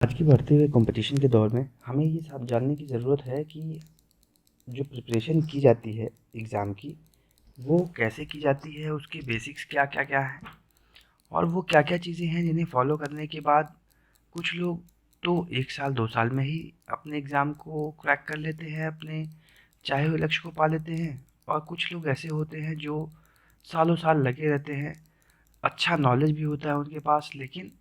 आज की बढ़ते हुए कंपटीशन के दौर में हमें ये सब जानने की ज़रूरत है कि जो प्रिपरेशन की जाती है एग्ज़ाम की, वो कैसे की जाती है, उसके बेसिक्स क्या-क्या हैं और वो क्या-क्या चीज़ें हैं जिन्हें फॉलो करने के बाद कुछ लोग तो 1 साल 2 साल में ही अपने एग्ज़ाम को क्रैक कर लेते हैं, अपने चाहे हुए लक्ष्य को पा लेते हैं और कुछ लोग ऐसे होते हैं जो सालों साल लगे रहते हैं, अच्छा नॉलेज भी होता है उनके पास, लेकिन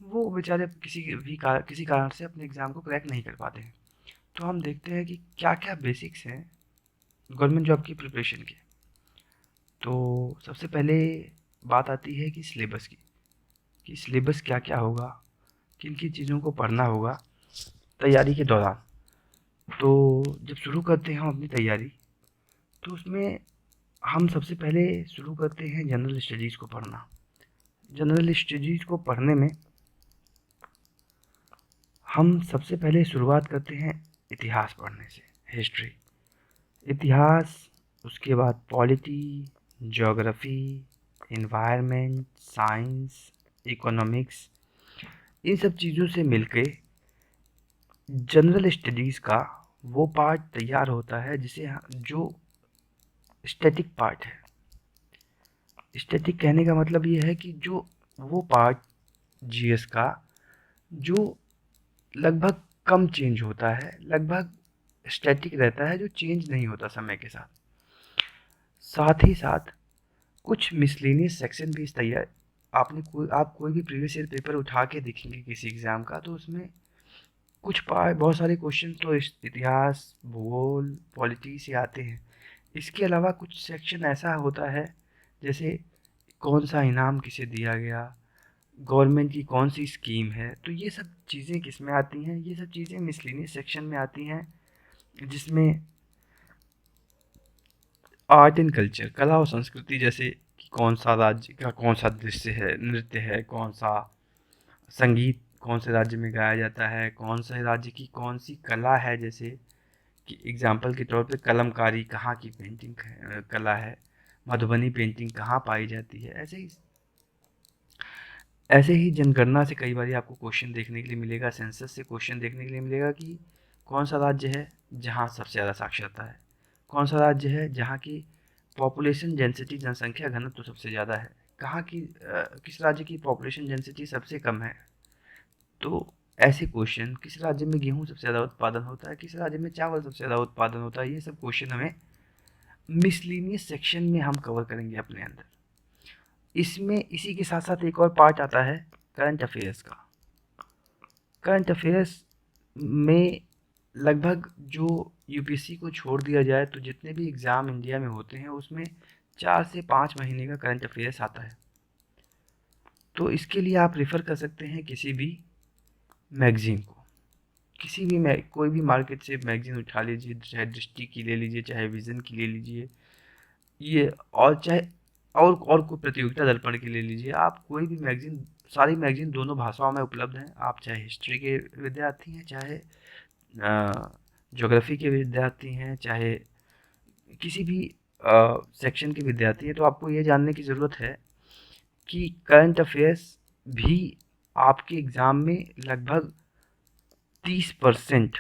वो बेचारे किसी कारण से अपने एग्ज़ाम को क्रैक नहीं कर पाते हैं। तो हम देखते हैं कि क्या-क्या बेसिक्स हैं गवर्नमेंट जॉब की प्रिपरेशन के। तो सबसे पहले बात आती है कि सिलेबस की, कि सिलेबस क्या-क्या होगा, किन-किन चीज़ों को पढ़ना होगा तैयारी के दौरान। तो जब शुरू करते हैं हम अपनी तैयारी, तो उसमें हम सबसे पहले शुरू करते हैं जनरल स्टडीज़ को पढ़ना। जनरल स्टडीज़ को पढ़ने में हम सबसे पहले शुरुआत करते हैं इतिहास पढ़ने से, हिस्ट्री। इतिहास, उसके बाद polity, geography, environment, science, economics, इन सब चीज़ों से मिलके जनरल स्टडीज़ का वो पार्ट तैयार होता है जो स्टैटिक पार्ट है। स्टैटिक कहने का मतलब ये है कि जो वो पार्ट जीएस का जो लगभग कम चेंज होता है, लगभग स्टैटिक रहता है, जो चेंज नहीं होता समय के साथ। साथ ही साथ कुछ मिसलेनियस सेक्शन भी इस तैयार आप कोई भी प्रीवियस ईयर पेपर उठा के देखेंगे किसी एग्ज़ाम का, तो उसमें बहुत सारे क्वेश्चन तो इतिहास, भूगोल, पॉलिटी से आते हैं। इसके अलावा कुछ सेक्शन ऐसा होता है, जैसे कौन सा इनाम किसे दिया गया, गवर्नमेंट की कौन सी स्कीम है, तो ये सब चीज़ें किस में आती हैं, ये सब चीज़ें मिसलेनियस सेक्शन में आती हैं, जिसमें आर्ट एंड कल्चर, कला और संस्कृति, जैसे कि कौन सा राज्य का कौन सा दृश्य है, नृत्य है, कौन सा संगीत कौन से राज्य में गाया जाता है, कौन से राज्य की कौन सी कला है, जैसे कि एग्जाम्पल के तौर पे कलमकारी कहाँ की कला है, मधुबनी पेंटिंग कहाँ पाई जाती है। ऐसे ही जनगणना से कई बार आपको क्वेश्चन देखने के लिए मिलेगा, सेंसस से क्वेश्चन देखने के लिए मिलेगा कि कौन सा राज्य है जहाँ सबसे ज़्यादा साक्षरता है, कौन सा राज्य है जहाँ की पॉपुलेशन डेंसिटी, जनसंख्या घनत्व तो सबसे ज़्यादा है, किस राज्य की पॉपुलेशन डेंसिटी सबसे कम है। तो ऐसे क्वेश्चन, किस राज्य में गेहूँ सबसे ज़्यादा उत्पादन होता है, किस राज्य में चावल सबसे ज़्यादा उत्पादन होता है, ये सब क्वेश्चन हमें मिसलिनियस सेक्शन में हम कवर करेंगे अपने अंदर। इसमें इसी के साथ साथ एक और पार्ट आता है करंट अफेयर्स का। करंट अफेयर्स में लगभग जो यूपीएससी को छोड़ दिया जाए तो जितने भी एग्ज़ाम इंडिया में होते हैं उसमें 4 से 5 महीने का करंट अफेयर्स आता है। तो इसके लिए आप रेफ़र कर सकते हैं किसी भी मैगज़ीन को, कोई भी मार्केट से मैगज़ीन उठा लीजिए, चाहे दृष्टि की ले लीजिए, चाहे विज़न की ले लीजिए, ये और चाहे और कोई प्रतियोगिता दर्पण की ले लीजिए। आप कोई भी मैगज़ीन, सारी मैगज़ीन दोनों भाषाओं में उपलब्ध हैं। आप चाहे हिस्ट्री के विद्यार्थी हैं, चाहे ज्योग्राफी के विद्यार्थी हैं, चाहे किसी भी सेक्शन के विद्यार्थी हैं, तो आपको ये जानने की ज़रूरत है कि करंट अफेयर्स भी आपके एग्ज़ाम में लगभग 30%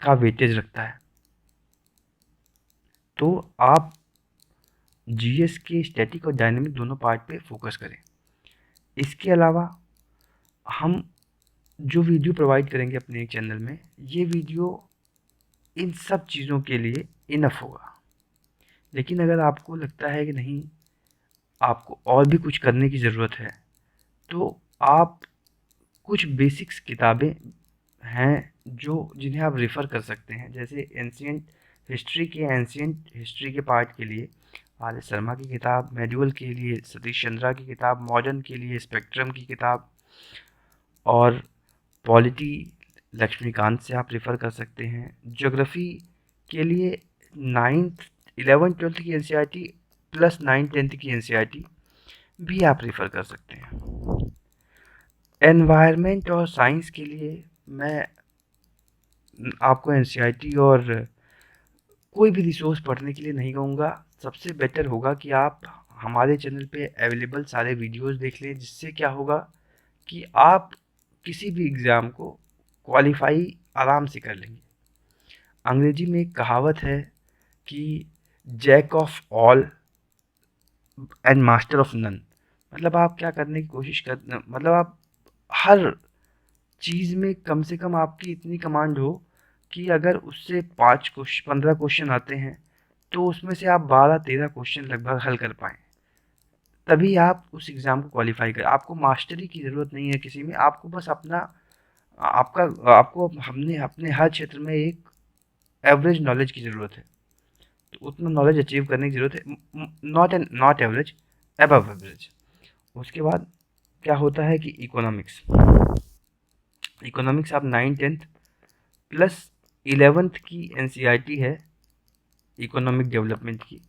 का वेटेज रखता है। तो आप जीएस के स्टैटिक और डायनेमिक दोनों पार्ट पे फोकस करें। इसके अलावा हम जो वीडियो प्रोवाइड करेंगे अपने चैनल में, ये वीडियो इन सब चीज़ों के लिए इनफ होगा। लेकिन अगर आपको लगता है कि नहीं, आपको और भी कुछ करने की ज़रूरत है, तो आप कुछ बेसिक्स किताबें हैं जिन्हें आप रेफ़र कर सकते हैं। जैसे एंशिएंट हिस्ट्री के पार्ट के लिए आर एस शर्मा की किताब, मेडिवल के लिए सतीश चंद्रा की किताब, मॉडर्न के लिए स्पेक्ट्रम की किताब, और पॉलिटी लक्ष्मीकांत से आप रेफ़र कर सकते हैं। ज्योग्राफी के लिए 9th 11th 12th की एनसीईआरटी प्लस 9th 10th की एनसीईआरटी भी आप रेफ़र कर सकते हैं। एनवायरनमेंट और साइंस के लिए मैं आपको एनसीईआरटी और कोई भी रिसोर्स पढ़ने के लिए नहीं कहूँगा। सबसे बेटर होगा कि आप हमारे चैनल पे अवेलेबल सारे वीडियोस देख लें, जिससे क्या होगा कि आप किसी भी एग्ज़ाम को क्वालिफाई आराम से कर लेंगे। अंग्रेजी में एक कहावत है कि jack of all and master of none. मतलब आप क्या करने की कोशिश कर, मतलब आप हर चीज़ में कम से कम आपकी इतनी कमांड हो कि अगर उससे 15 क्वेश्चन आते हैं तो उसमें से आप 12-13 क्वेश्चन लगभग हल कर पाएँ, तभी आप उस एग्ज़ाम को क्वालिफाई करें। आपको मास्टरी की ज़रूरत नहीं है किसी में, आपको बस अपना आपका आपको हमने अपने हर क्षेत्र में एक एवरेज नॉलेज की ज़रूरत है, तो उतना नॉलेज अचीव करने की ज़रूरत है। Not average, above average. उसके बाद क्या होता है कि इकोनॉमिक्स इकोनॉमिक्स आप 9th 10th प्लस 11th की एनसीईआरटी है इकोनॉमिक डेवलपमेंट की,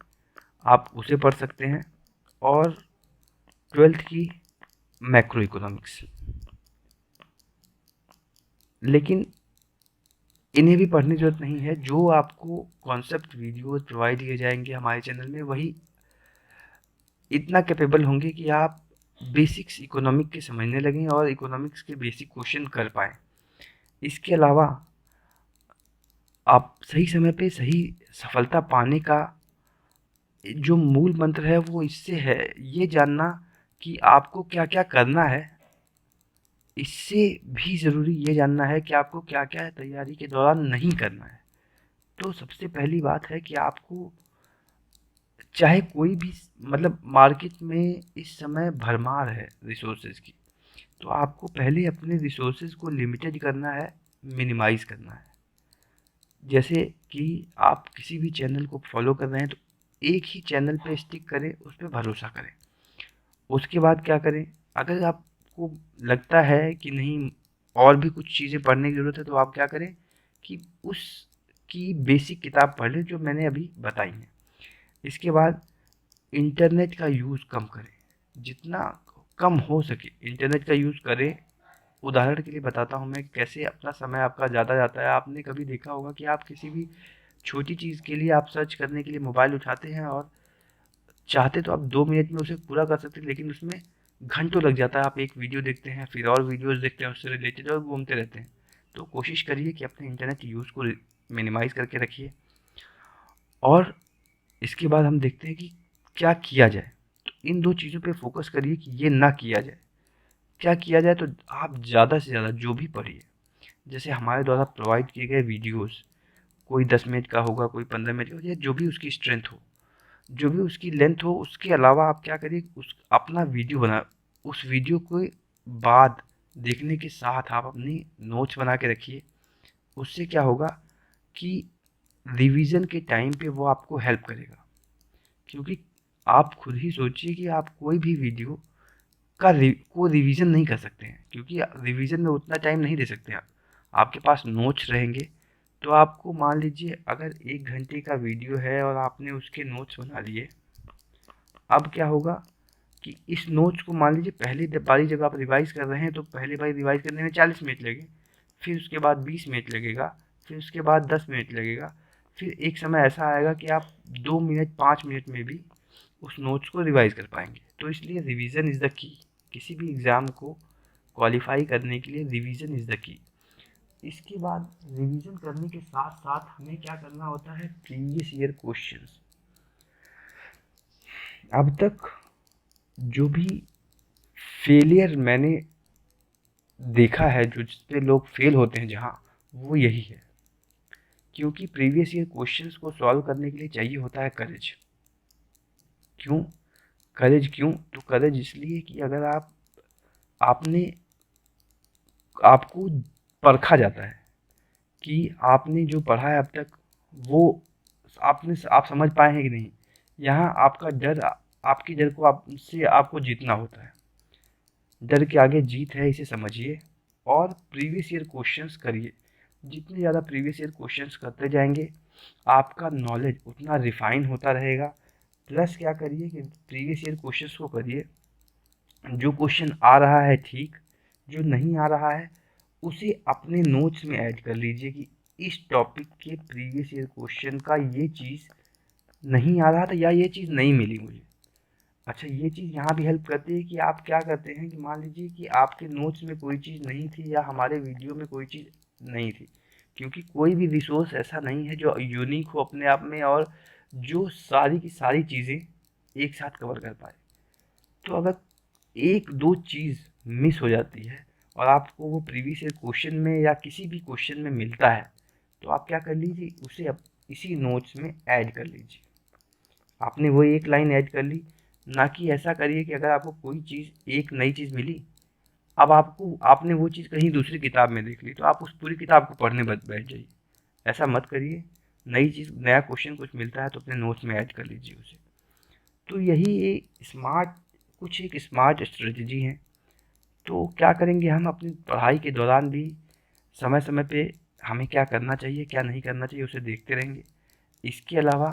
आप उसे पढ़ सकते हैं, और 12th की मैक्रो इकोनॉमिक्स। लेकिन इन्हें भी पढ़ने की ज़रूरत नहीं है। जो आपको कॉन्सेप्ट वीडियोस प्रोवाइड किए जाएंगे हमारे चैनल में, वही इतना कैपेबल होंगे कि आप बेसिक्स इकोनॉमिक के समझने लगें और इकोनॉमिक्स के बेसिक क्वेश्चन कर पाएँ। इसके अलावा आप सही समय पे सही सफलता पाने का जो मूल मंत्र है वो इससे है, ये जानना कि आपको क्या क्या करना है। इससे भी ज़रूरी ये जानना है कि आपको क्या क्या तैयारी के दौरान नहीं करना है। तो सबसे पहली बात है कि आपको, चाहे कोई भी, मतलब मार्केट में इस समय भरमार है रिसोर्सेज की, तो आपको पहले अपने रिसोर्सेज को लिमिटेड करना है, मिनिमाइज करना है। जैसे कि आप किसी भी चैनल को फॉलो कर रहे हैं तो एक ही चैनल पे स्टिक करें, उस पर भरोसा करें। उसके बाद क्या करें, अगर आपको लगता है कि नहीं और भी कुछ चीज़ें पढ़ने की ज़रूरत है, तो आप क्या करें कि उसकी बेसिक किताब पढ़ लें जो मैंने अभी बताई है। इसके बाद इंटरनेट का यूज़ कम करें, जितना कम हो सके इंटरनेट का यूज़ करें। उदाहरण के लिए बताता हूँ मैं कैसे अपना समय आपका ज़्यादा जाता है। आपने कभी देखा होगा कि आप किसी भी छोटी चीज़ के लिए आप सर्च करने के लिए मोबाइल उठाते हैं, और चाहते तो आप 2 मिनट में उसे पूरा कर सकते हैं, लेकिन उसमें घंटों लग जाता है। आप एक वीडियो देखते हैं, फिर और वीडियोस देखते हैं उससे रिलेटेड, और घूमते रहते हैं। तो कोशिश करिए कि अपने इंटरनेट यूज़ को मिनिमाइज़ करके रखिए। और इसके बाद हम देखते हैं कि क्या किया जाए। तो इन 2 चीज़ों पे फोकस करिए कि ये ना किया जाए। क्या किया जाए, तो आप ज़्यादा से ज़्यादा जो भी पढ़िए, जैसे हमारे द्वारा प्रोवाइड किए गए वीडियोस, कोई 10 मिनट का होगा, कोई 15 मिनट का, या जो भी उसकी स्ट्रेंथ हो, जो भी उसकी लेंथ हो, उसके अलावा आप क्या करिए, उस अपना वीडियो बना, उस वीडियो को बाद देखने के साथ आप अपनी नोट्स बना के रखिए। उससे क्या होगा कि रिवीजन के टाइम पे वो आपको हेल्प करेगा। क्योंकि आप खुद ही सोचिए कि आप कोई भी वीडियो को रिवीजन नहीं कर सकते हैं, क्योंकि रिवीजन में उतना टाइम नहीं दे सकते आप। आपके पास नोट्स रहेंगे, तो आपको मान लीजिए अगर 1 घंटे का वीडियो है और आपने उसके नोट्स बना लिए, अब क्या होगा कि इस नोट्स को मान लीजिए पहली बारी जब आप रिवाइज कर रहे हैं, तो पहली बारी रिवाइज करने में 40 मिनट लगे, फिर उसके बाद 20 मिनट लगेगा, फिर उसके बाद 10 मिनट लगेगा, फिर एक समय ऐसा आएगा कि आप 2 मिनट 5 मिनट में भी उस नोट्स को रिवाइज कर पाएंगे। तो इसलिए रिवीजन इज़ द की। किसी भी एग्ज़ाम को क्वालिफाई करने के लिए रिवीजन इज़ द की। इसके बाद रिवीजन करने के साथ साथ हमें क्या करना होता है, प्रीवियस ईयर क्वेश्चंस। अब तक जो भी फेलियर मैंने देखा है, जो जिसपे लोग फेल होते हैं जहाँ, वो यही है। क्योंकि प्रीवियस ईयर क्वेश्चंस को सॉल्व करने के लिए चाहिए होता है करेज। क्यों करेज? क्यों? तो करेज इसलिए कि अगर आपने आपको परखा जाता है कि आपने जो पढ़ा है अब तक, वो आप समझ पाए हैं कि नहीं। यहाँ आपका डर, आपकी डर को आपसे आपको जीतना होता है। डर के आगे जीत है, इसे समझिए और प्रीवियस ईयर क्वेश्चंस करिए। जितने ज़्यादा प्रीवियस ईयर क्वेश्चंस करते जाएंगे, आपका नॉलेज उतना रिफाइन होता रहेगा। प्लस क्या करिए कि प्रीवियस ईयर क्वेश्चंस को करिए, जो क्वेश्चन आ रहा है ठीक, जो नहीं आ रहा है उसे अपने नोट्स में ऐड कर लीजिए कि इस टॉपिक के प्रीवियस ईयर क्वेश्चन का ये चीज़ नहीं आ रहा था, या ये चीज़ नहीं मिली मुझे। अच्छा, ये चीज़ यहाँ भी हेल्प करती है कि आप क्या करते हैं कि मान लीजिए कि आपके नोट्स में कोई चीज़ नहीं थी या हमारे वीडियो में कोई चीज़ नहीं थी, क्योंकि कोई भी रिसोर्स ऐसा नहीं है जो यूनिक हो अपने आप में और जो सारी की सारी चीज़ें एक साथ कवर कर पाए। तो अगर एक दो चीज़ मिस हो जाती है और आपको वो प्रीवियस ईयर क्वेश्चन में या किसी भी क्वेश्चन में मिलता है, तो आप क्या कर लीजिए, उसे अब इसी नोट्स में ऐड कर लीजिए। आपने वो एक लाइन ऐड कर ली, ना कि ऐसा करिए कि अगर आपको कोई चीज़ एक नई चीज़ मिली, अब आपने वो चीज़ कहीं दूसरी किताब में देख ली तो आप उस पूरी किताब को पढ़ने बैठ जाइए। ऐसा मत करिए। नई चीज़, नया क्वेश्चन कुछ मिलता है तो अपने नोट्स में ऐड कर लीजिए उसे। तो यही एक स्मार्ट स्ट्रेटजी है। तो क्या करेंगे हम अपनी पढ़ाई के दौरान भी समय समय पे हमें क्या करना चाहिए क्या नहीं करना चाहिए उसे देखते रहेंगे। इसके अलावा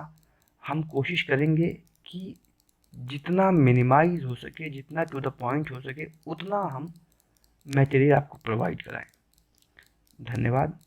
हम कोशिश करेंगे कि जितना मिनिमाइज हो सके, जितना टू द पॉइंट हो सके, उतना हम मटेरियल आपको प्रोवाइड कराएं। धन्यवाद।